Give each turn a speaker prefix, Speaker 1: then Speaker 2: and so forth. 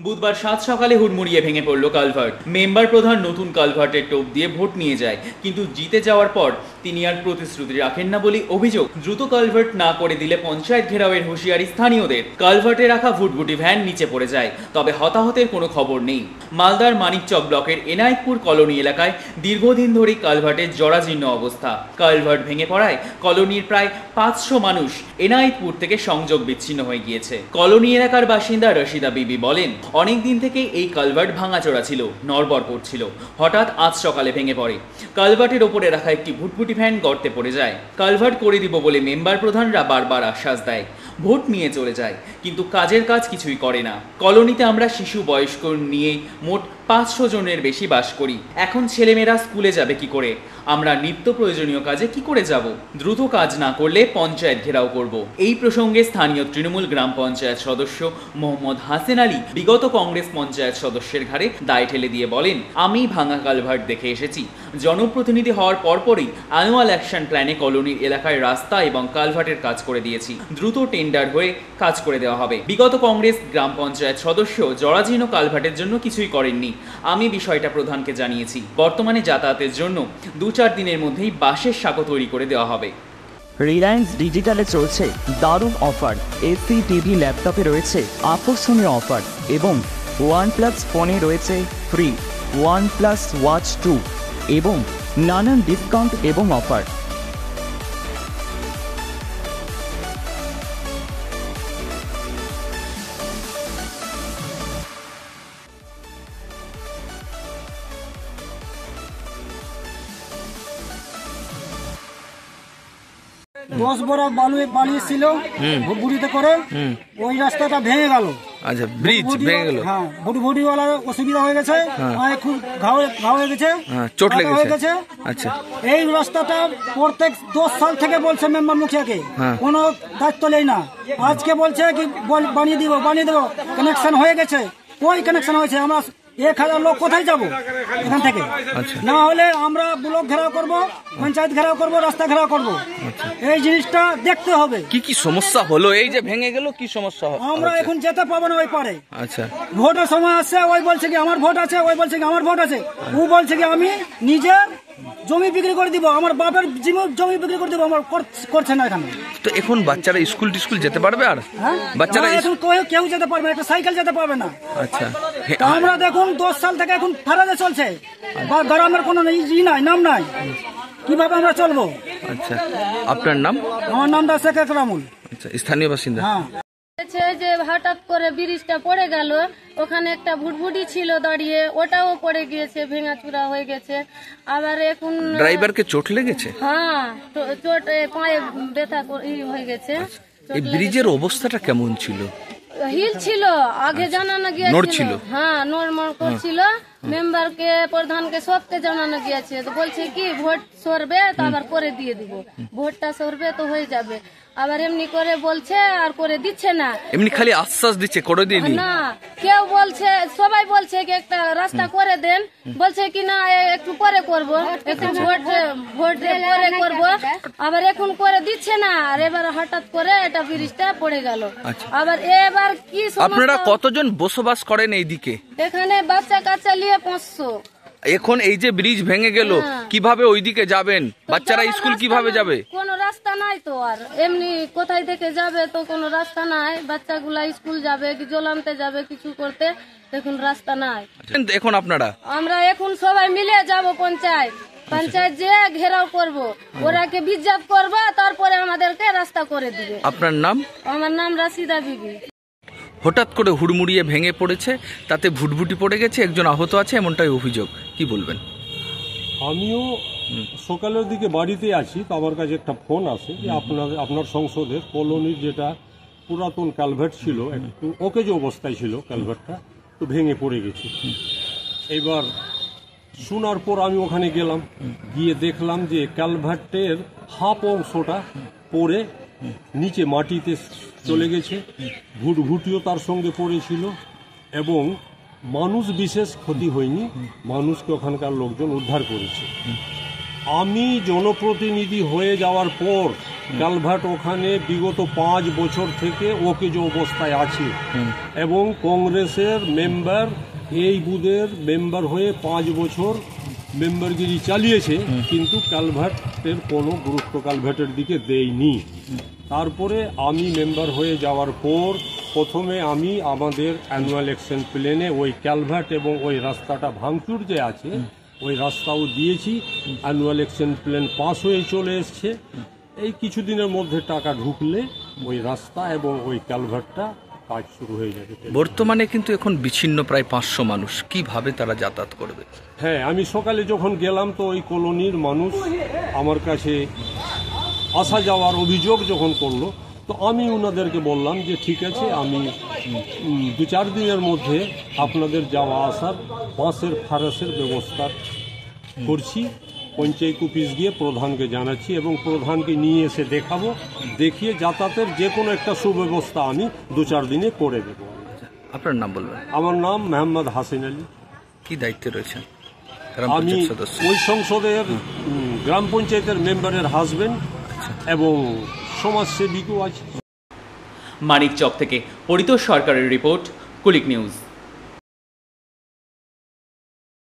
Speaker 1: বুধবার সাত সকালে হুড়মুড়িয়ে ভেঙে পড়ল কালভার্ট। মেম্বার প্রধান নতুন কালভার্টের টোপ দিয়ে ভোট নিয়ে যায়, কিন্তু জিতে যাওয়ার পর তিনি আর প্রতিশ্রুতি রাখেন না বলে অভিযোগ। দ্রুত কালভার্ট না করে দিলে পঞ্চায়েত ঘেরাওয়ের হুঁশিয়ারি স্থানীয়দের। কালভার্টে রাখা ভুটভুটি ভ্যান নিচে পড়ে যায়, তবে হতাহতের কোনো খবর নেই। মালদার মানিকচক ব্লকের এনায়েতপুর কলোনি এলাকায় দীর্ঘদিন ধরেই কালভার্টের জরাজীর্ণ অবস্থা। কালভার্ট ভেঙে পড়ায় কলোনির প্রায় 500 মানুষ এনায়েতপুর থেকে সংযোগ বিচ্ছিন্ন হয়ে গিয়েছে। কলোনি এলাকার বাসিন্দা রশিদা বিবি বলেন, অনেক দিন থেকে এই কালভার্ট ভাঙাচোরা ছিল, নড়বড় করছিল। হঠাৎ আজ সকালে ভেঙে পড়ে। কালভার্টের ওপরে রাখা একটি ভুটভুটি ভ্যান গর্তে পড়ে যায়। কালভার্ট করে দিব বলে মেম্বার প্রধানরা বারবার আশ্বাস দেয়, ভোট নিয়ে চলে যায়, কিন্তু কাজের কাজ কিছুই করে না। কলোনিতে আমরা শিশু বয়স্ক নিয়ে মোট 500 জনের বেশি বাস করি। এখন ছেলেমেয়েরা স্কুলে যাবে কি করে? আমরা নিত্য প্রয়োজনীয় কাজে কি করে যাব? দ্রুত কাজ না করলে পঞ্চায়েত ঘেরাও করব। এই প্রসঙ্গে স্থানীয় তৃণমূল গ্রাম পঞ্চায়েত সদস্য মোহাম্মদ হাসেন আলী বিগত কংগ্রেস পঞ্চায়েত সদস্যের ঘাড়ে দায় ঠেলে দিয়ে বলেন, আমি ভাঙা কালভার্ট দেখে এসেছি। জনপ্রতিনিধি হওয়ার পরপরই অ্যানুয়াল অ্যাকশন প্ল্যানে কলোনির এলাকায় রাস্তা এবং কালভার্টের কাজ করে দিয়েছি। দ্রুত টেন্ডার হয়ে কাজ করে দেওয়া হবে। বিগত কংগ্রেস গ্রাম পঞ্চায়েত সদস্য জরাজীর্ণ কালভার্টের জন্য কিছুই করেননি। আমি বিষয়টা প্রধানকে জানিয়েছি। বর্তমানে যাতায়াতের জন্য 2-4 দিনের মধ্যেই বাসের সাঁকো তৈরি করে দেওয়া হবে।
Speaker 2: রিলায়েন্স ডিজিটালে চলছে দারুণ অফার। এসি, টিভি, ল্যাপটপে রয়েছে আকর্ষণীয় অফার এবং OnePlus ফোনে রয়েছে ফ্রি OnePlus Watch 2 এবং নানান ডিসকাউন্ট এবং অফার।
Speaker 3: দশ বড় বালি ছিল ভুটভুটিতে করে, ওই রাস্তাটা ভেঙে গেল।
Speaker 4: আচ্ছা, ব্রিজ ভেঙে গেল।
Speaker 3: হ্যাঁ, ভুটভুটিওয়ালার অসুবিধা হয়ে গেছে, খুব ঘা হয়ে গেছে,
Speaker 4: চোট লেগেছে। আচ্ছা,
Speaker 3: এই রাস্তাটা প্রত্যেক 10 সাল থেকে বলছে মেম্বার মুখিয়াকে, কোনো দায়িত্ব নেই না। আজকে বলছে কি বানিয়ে দিব, কানেকশন হয়ে গেছে। কই কানেকশন হয়েছে? আমরা 1000 লোক কোথায় যাব এখান থেকে? না হলে আমরা ব্লক ঘেরাও করব, পঞ্চায়েত ঘেরাও করব, রাস্তা ঘেরাও করব। এই জিনিসটা দেখতে হবে।
Speaker 4: কি কি সমস্যা হলো? এই যে ভেঙে গেল, কি সমস্যা?
Speaker 3: আমরা এখন যেতে পাবো না ওই পারে।
Speaker 4: আচ্ছা,
Speaker 3: ভোটের সময় আসছে, ওই বলছে কি আমার ভোট আছে, ওই বলছে কি আমার ভোট আছে, ও বলছে কি আমি নিজের জমি বিক্রি করে দিব, আমার বাপের জমি বিক্রি করে দিব। আমার করছে না এখানে।
Speaker 4: তো এখন বাচ্চারা স্কুল যেতে পারবে? আর বাচ্চারা এখন
Speaker 3: কেউ যেতে পারবে না, একটা সাইকেল যেতে পারবে না।
Speaker 4: আচ্ছা,
Speaker 3: আমরা দেখুন 10 সাল থেকে এখন ফেরাদে চলছে, বা গ্রামের কোনো নাম নাই, কিভাবে আমরা চলবো?
Speaker 4: আচ্ছা, আপনার নাম?
Speaker 3: আমার নামটা শেখ একরামুল।
Speaker 4: আচ্ছা, স্থানীয় বাসিন্দা।
Speaker 5: যে হঠাৎ করে ব্রিজটা পড়ে গেল, ওখানে একটা ভুটভুটি ছিল দাঁড়িয়ে, ওটাও পড়ে গিয়েছে, ভেঙাচুরা হয়ে গেছে। আবার এখন
Speaker 4: ড্রাইভারকে চোট লেগেছে?
Speaker 5: হ্যাঁ, চোট, পায়ে ব্যথা হয়ে গেছে।
Speaker 4: এই ব্রিজের অবস্থাটা কেমন ছিল?
Speaker 5: হিল ছিল, আগে জানানো গিয়েছিল। হ্যাঁ, নড়মড় করছিল। মেম্বারকে, প্রধানকে, সবকে জানানো গিয়েছে। তো বলছে কি ভোট সরবে তো আবার করে দিয়ে দিব, ভোটটা সরবে তো হয়ে যাবে। আবার এমনি করে বলছে আর করে দিচ্ছে না।
Speaker 4: এমনি খালি আশ্বাস দিচ্ছে, করে দিয়ে
Speaker 5: না। কেউ বলছে, সবাই বলছে কি একটা রাস্তা করে দেন, বলছে কি না একটু পরে করব, একটু ভোট পরে করব। আবার এখন করে দিচ্ছে না। আর এবার হঠাৎ করে এটা ব্রিজটা পড়ে গেল। আবার এবার কি
Speaker 4: আপনারা কতজন বসবাস করেন এইদিকে?
Speaker 5: এখানে বাচ্চা কাচ্চা নিয়ে 500।
Speaker 4: এখন এই যে ব্রিজ ভেঙে গেল, কিভাবে ওইদিকে যাবেন? বাচ্চারা স্কুল কিভাবে যাবে?
Speaker 5: কোনো রাস্তা নাই তো, আর এমনি কোথায় থেকে যাবে? তো কোনো রাস্তা নাই। বাচ্চাগুলা স্কুল যাবে, কি জল আনতে যাবে, কিছু করতে, এখন রাস্তা নাই।
Speaker 4: এখন আপনারা?
Speaker 5: আমরা এখন সবাই মিলে যাব পঞ্চায়েত যে ঘেরাও করব, ওরাকে বিজ্ঞাপ করব, তারপরে আমাদেরকে রাস্তা করে দিবে।
Speaker 4: আপনার নাম?
Speaker 5: আমার নাম রশিদা বিবি।
Speaker 4: হঠাৎ করে হুড়মুড়িয়ে ভেঙে পড়েছে, তাতে ভুটভুটি পড়ে গেছে, একজন আহত আছে, এমনটাই অভিযোগ। কি বলবেন?
Speaker 6: আমিও সকালের দিকে বাড়িতে আছি, তো আমার কাছে একটা ফোন আসে যে আপনার সংসদের কলোনির যেটা পুরাতন কালভার্ট ছিল, একটু অকেজো অবস্থায় ছিল কালভার্টটা, তো ভেঙে পড়ে গেছে। এবার শোনার পর আমি ওখানে গেলাম, গিয়ে দেখলাম যে কালভার্টের হাফ অংশটা পড়ে নিচে মাটিতে চলে গেছে, ভুটভুটিও তার সঙ্গে পড়েছিল, এবং মানুষ বিশেষ ক্ষতি হয়নি, মানুষকে ওখানকার লোকজন উদ্ধার করেছে। আমি জনপ্রতিনিধি হয়ে যাওয়ার পর কালভার্ট ওখানে বিগত 5 বছর থেকে ওকে যে অবস্থায় আছে এবং কংগ্রেসের মেম্বার এই বুথের মেম্বার হয়ে 5 বছর মেম্বারগিরি চালিয়েছে, কিন্তু কালভার্টের কোনো গুরুত্ব কালভার্টের দিকে দেয়নি। তারপরে আমি মেম্বার হয়ে যাওয়ার পর প্রথমে আমি আমাদের অ্যানুয়াল অ্যাকশন প্ল্যানে ওই কালভার্ট এবং ওই রাস্তাটা ভাঙচুর যে আছে ওই রাস্তাও দিয়েছি। অ্যানুয়াল অ্যাকশন প্ল্যান পাস হয়ে চলে এসছে। এই কিছুদিনের মধ্যে টাকা ঢুকলে ওই রাস্তা এবং ওই কালভার্টটা কাজ শুরু হয়ে যাবে।
Speaker 4: বর্তমানে কিন্তু এখন বিচ্ছিন্ন প্রায় 500 মানুষ, কিভাবে তারা যাতায়াত করবে?
Speaker 6: হ্যাঁ, আমি সকালে যখন গেলাম তো ওই কলোনির মানুষ আমার কাছে আসা যাওয়ার অভিযোগ যখন করলো, তো আমি ওনাদেরকে বললাম যে ঠিক আছে, আমি 2-4 দিনের মধ্যে আপনাদের যাওয়া আসার বাসের ফারাসের ব্যবস্থা করছি। পঞ্চায়েত অফিস গিয়ে প্রধানকে জানাচ্ছি এবং প্রধানকে নিয়ে এসে দেখাবো, দেখিয়ে যাতায়াতের যে কোনো একটা সুব্যবস্থা আমি 2-4 দিনে করে দেব।
Speaker 4: আপনার নাম বলবেন?
Speaker 6: আমার নাম মোহাম্মদ হাসিন আলী।
Speaker 4: কি দায়িত্বে রয়েছেন?
Speaker 6: আমি ওই সংসদের গ্রাম পঞ্চায়েতের মেম্বারের হাজবেন্ড এবং সমাজসেবীকেও আছে।
Speaker 1: মানিকচক থেকে পরিতোষ সরকারের রিপোর্ট, কুলিক নিউজ।